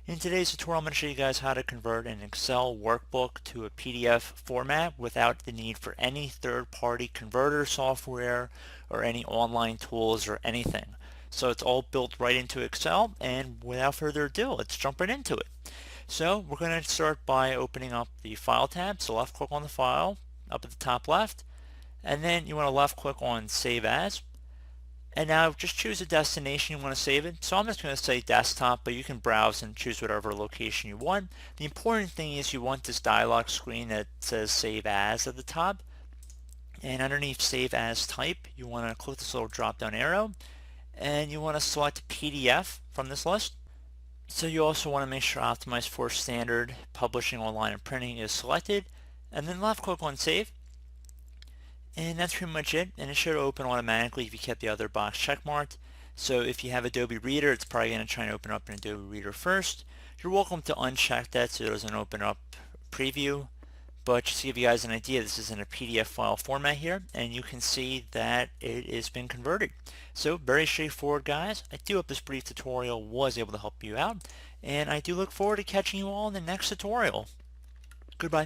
In today's tutorial, I'm going to show you guys how to convert an Excel workbook to a PDF format without the need for any third-party converter software or any online tools or anything. So it's all built right into Excel, and without further ado, let's jump right into it. So we're going to start by opening up the File tab. So left click on the file up at the top left, and then you want to left click on Save As. And now just choose a destination you want to save it. So I'm just going to say desktop, but you can browse and choose whatever location you want. The important thing is you want this dialog screen that says Save As at the top. And underneath Save As Type, you want to click this little drop down arrow and you want to select PDF from this list. So you also want to make sure Optimize for Standard Publishing Online and Printing is selected, and then left click on Save. And that's pretty much it, and it should open automatically if you kept the other box checkmarked. So if you have Adobe Reader, it's probably going to try and open up in Adobe Reader first. You're welcome to uncheck that so it doesn't open up preview. But just to give you guys an idea, this is in a PDF file format here, and you can see that it has been converted. So very straightforward, guys. I do hope this brief tutorial was able to help you out, and I do look forward to catching you all in the next tutorial. Goodbye.